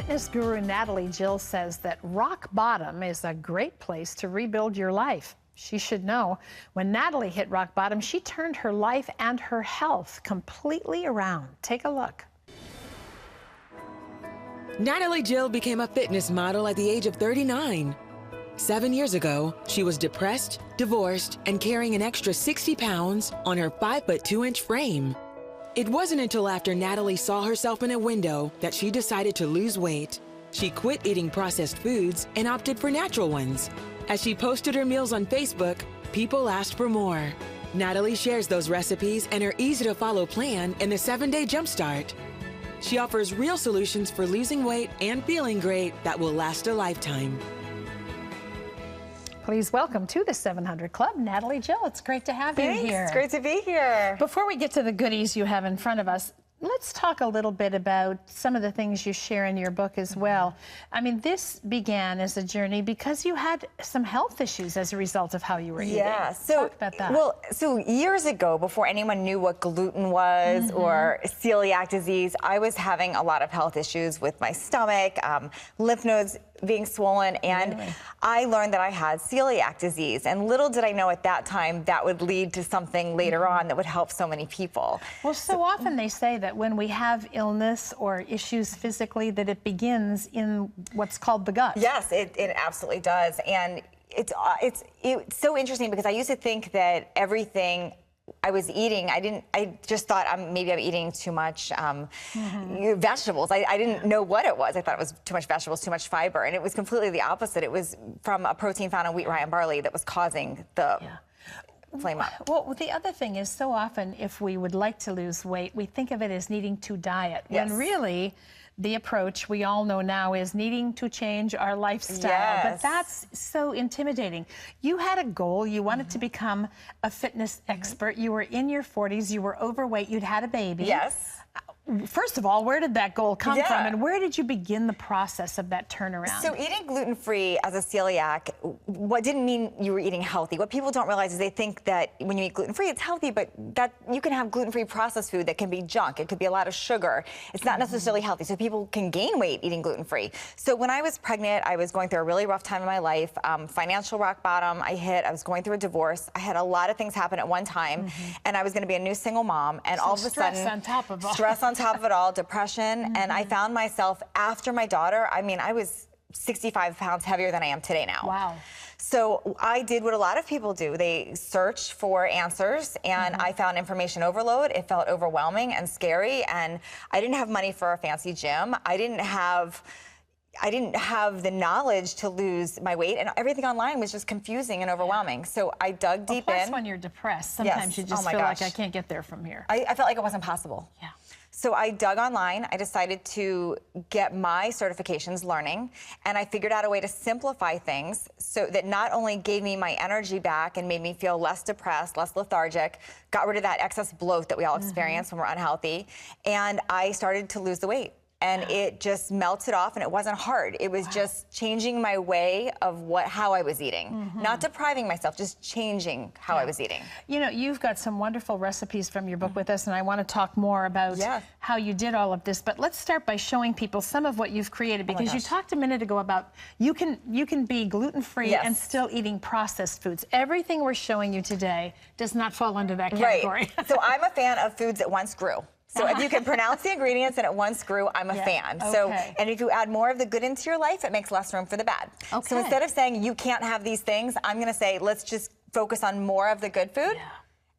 Fitness guru Natalie Jill says that rock bottom is a great place to rebuild your life. She should know. When Natalie hit rock bottom, she turned her life and her health completely around. Take a look. Natalie Jill became a fitness model at the age of 39. 7 years ago, she was depressed, divorced, and carrying an extra 60 pounds on her 5'2" frame. It wasn't until after Natalie saw herself in a window that she decided to lose weight. She quit eating processed foods and opted for natural ones. As she posted her meals on Facebook, people asked for more. Natalie shares those recipes and her easy-to-follow plan in the 7-Day Jumpstart. She offers real solutions for losing weight and feeling great that will last a lifetime. Please welcome to the 700 Club, Natalie Jill. It's great to have you here. It's great to be here. Before we get to the goodies you have in front of us, let's talk a little bit about some of the things you share in your book as well. I mean, this began as a journey because you had some health issues as a result of how you were eating. Yeah, so talk about that. Well, so years ago, before anyone knew what gluten was or celiac disease, I was having a lot of health issues with my stomach, lymph nodes being swollen, and I learned that I had celiac disease. And little did I know at that time that would lead to something later on that would help so many people. Well, so often they say that when we have illness or issues physically, that it begins in what's called the gut. Yes, it absolutely does. And it's so interesting because I used to think that everything I was eating, I just thought maybe I'm eating too much vegetables. I didn't know what it was. I thought it was too much vegetables, too much fiber, and it was completely the opposite. It was from a protein found in wheat, rye, and barley that was causing the flame up. Well, the other thing is, so often if we would like to lose weight, we think of it as needing to diet, when really the approach we all know now is needing to change our lifestyle. But that's so intimidating. You had a goal. You wanted to become a fitness expert. You were in your 40s. You were overweight. You'd had a baby. Yes. First of all, where did that goal come from, and where did you begin the process of that turnaround? So eating gluten-free as a celiac, what didn't mean you were eating healthy. What people don't realize is they think that when you eat gluten-free, it's healthy, but that you can have gluten-free processed food that can be junk. It could be a lot of sugar. It's not necessarily healthy, so people can gain weight eating gluten-free. So when I was pregnant, I was going through a really rough time in my life, financial rock bottom. I was going through a divorce. I had a lot of things happen at one time, and I was going to be a new single mom, and so all of a sudden, stress on top of all. Stress on top of it all, depression, and I found myself after my daughter, I mean, I was 65 pounds heavier than I am today now. Wow. So I did what a lot of people do. They search for answers, and I found information overload. It felt overwhelming and scary, and I didn't have money for a fancy gym. I didn't have the knowledge to lose my weight, and everything online was just confusing and overwhelming. So I dug deep in. Plus, when you're depressed, sometimes you just feel like, I can't get there from here. I felt like it wasn't possible. Yeah. So I dug online. I decided to get my certifications learning, and I figured out a way to simplify things so that not only gave me my energy back and made me feel less depressed, less lethargic, got rid of that excess bloat that we all experience when we're unhealthy, and I started to lose the weight. And it just melted off, and it wasn't hard. It was just changing my way of how I was eating. Not depriving myself, just changing how I was eating. You know, you've got some wonderful recipes from your book with us, and I want to talk more about how you did all of this. But let's start by showing people some of what you've created, because you talked a minute ago about you can be gluten-free and still eating processed foods. Everything we're showing you today does not fall under that category. Right. So I'm a fan of foods that once grew. So if you can pronounce the ingredients and it once grew, I'm a fan. So, and if you add more of the good into your life, it makes less room for the bad. So instead of saying you can't have these things, I'm going to say let's just focus on more of the good food,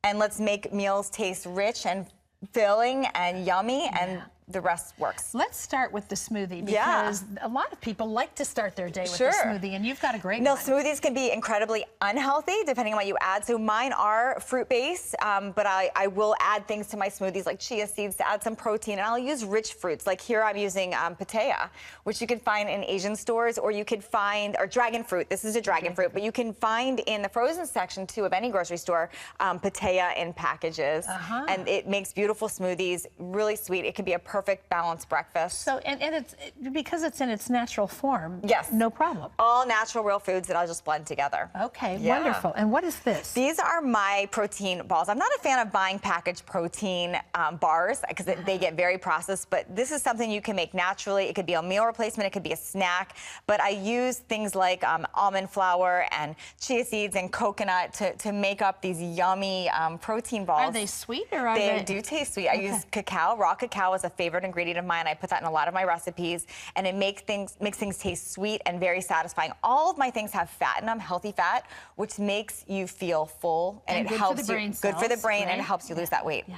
and let's make meals taste rich and filling and yummy, and the rest works. Let's start with the smoothie, because a lot of people like to start their day with a smoothie, and you've got a great one. Smoothies can be incredibly unhealthy depending on what you add. So mine are fruit-based, but I will add things to my smoothies like chia seeds to add some protein, and I'll use rich fruits. Like here I'm using pitaya, which you can find in Asian stores, or you could find, or dragon fruit. This is a dragon fruit, but you can find in the frozen section too of any grocery store pitaya in packages, and it makes beautiful smoothies, really sweet. It can be a perfect balanced breakfast. So, and it's, because it's in its natural form, yes, no problem. All natural, real foods that I'll just blend together. Okay, wonderful. And what is this? These are my protein balls. I'm not a fan of buying packaged protein bars because they get very processed, but this is something you can make naturally. It could be a meal replacement, it could be a snack, but I use things like almond flour and chia seeds and coconut to make up these yummy protein balls. Are they sweet or are they do taste sweet. I use cacao. Raw cacao is a favorite ingredient of mine. I put that in a lot of my recipes, and it makes things taste sweet and very satisfying. All of my things have fat in them, healthy fat, which makes you feel full, and it helps you. Good for the brain, and it helps you lose that weight. Yeah.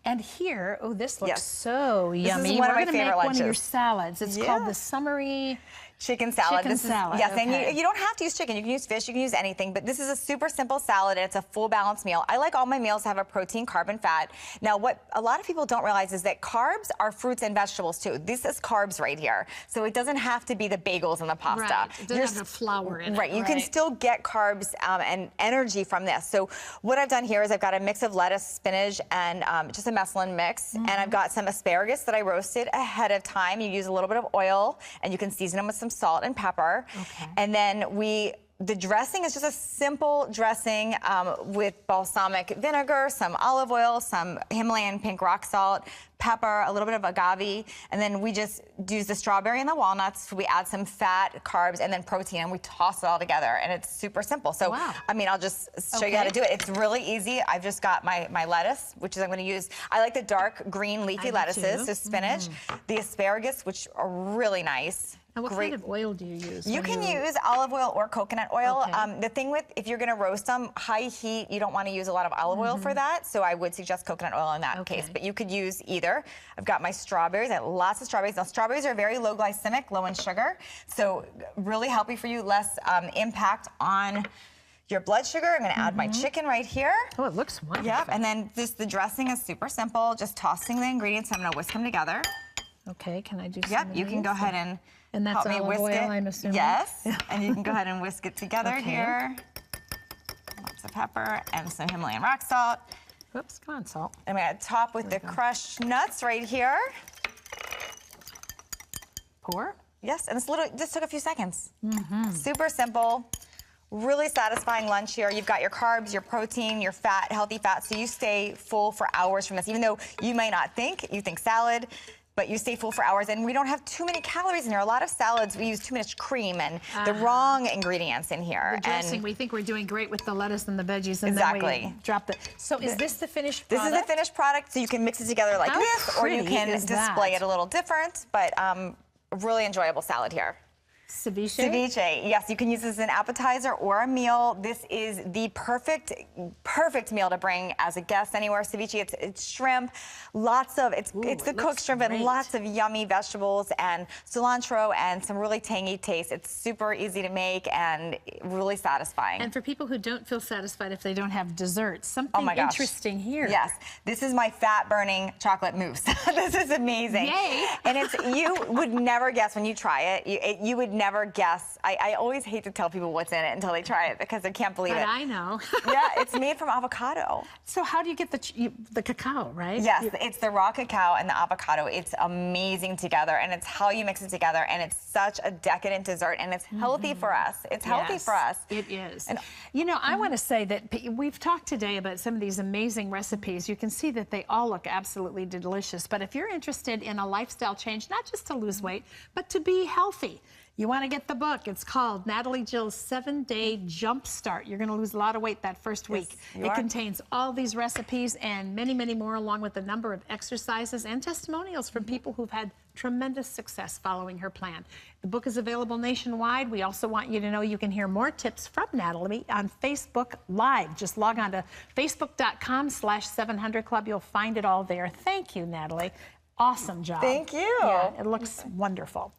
And here, oh, this looks so yummy. This is one of my favorite lunches. One of your salads. It's called the summery chicken salad. Yes, okay. And you don't have to use chicken. You can use fish, you can use anything, but this is a super simple salad, and it's a full balanced meal. I like all my meals to have a protein, carb, and fat. Now, what a lot of people don't realize is that carbs are fruits and vegetables too. This is carbs right here. So it doesn't have to be the bagels and the pasta. Right. It doesn't have the flour in it. Right. You can still get carbs and energy from this. So what I've done here is I've got a mix of lettuce, spinach, and just a mesclun mix. And I've got some asparagus that I roasted ahead of time. You use a little bit of oil, and you can season them with some salt and pepper. Okay. And then the dressing is just a simple dressing with balsamic vinegar, some olive oil, some Himalayan pink rock salt, pepper, a little bit of agave, and then we just use the strawberry and the walnuts. We add some fat, carbs, and then protein, and we toss it all together, and it's super simple. So, I mean, I'll just show you how to do it. It's really easy. I've just got my lettuce, which is I'm going to use. I like the dark green leafy lettuces, so spinach, the asparagus, which are really nice. And what kind of oil do you use? You can use olive oil or coconut oil. The thing with, if you're going to roast them, high heat, you don't want to use a lot of olive oil for that, so I would suggest coconut oil in that case. But you could use either. I've got my strawberries. I have lots of strawberries. Now, strawberries are very low glycemic, low in sugar, so really healthy for you, less impact on your blood sugar. I'm going to add my chicken right here. Oh, it looks wonderful. Yep, and then the dressing is super simple, just tossing the ingredients. I'm going to whisk them together. Okay, can I do some Yep, you can go ahead and that's help me olive whisk oil, it. I'm assuming? Yes, and you can go ahead and whisk it together here. Lots of pepper and some Himalayan rock salt. Whoops, come on, salt. I'm going to top with the crushed nuts right here. Pour? Yes, and just took a few seconds. Super simple. Really satisfying lunch here. You've got your carbs, your protein, your fat, healthy fat, so you stay full for hours from this, even though you may not think, you think salad, but you stay full for hours, and we don't have too many calories in here. A lot of salads, we use too much cream and the wrong ingredients in here. The dressing, we think we're doing great with the lettuce and the veggies, and then we drop the... So is this the finished product? This is the finished product, so you can mix it together like this, or you can display it a little different, but really enjoyable salad here. Ceviche? Ceviche, yes, you can use this as an appetizer or a meal. This is the perfect meal to bring as a guest anywhere. Ceviche, it's shrimp, it's the cooked shrimp and lots of yummy vegetables and cilantro and some really tangy taste. It's super easy to make and really satisfying. And for people who don't feel satisfied if they don't have dessert, something interesting here. Yes, this is my fat-burning chocolate mousse. This is amazing. Yay! And you would never guess when you try it. You would never guess. I always hate to tell people what's in it until they try it because they can't believe it. But I know. Yeah, it's made from avocado. So how do you get the cacao, right? Yes, it's the raw cacao and the avocado. It's amazing together, and it's how you mix it together, and it's such a decadent dessert, and it's healthy for us. It's healthy for us. It is. And, you know, I want to say that we've talked today about some of these amazing recipes. You can see that they all look absolutely delicious, but if you're interested in a lifestyle change, not just to lose weight, but to be healthy, you want to get the book. It's called Natalie Jill's 7-Day Jump Start. You're going to lose a lot of weight that first week. It contains all these recipes and many, many more, along with a number of exercises and testimonials from people who've had tremendous success following her plan. The book is available nationwide. We also want you to know you can hear more tips from Natalie on Facebook Live. Just log on to facebook.com/700club. You'll find it all there. Thank you, Natalie. Awesome job. Thank you. Yeah, it looks wonderful.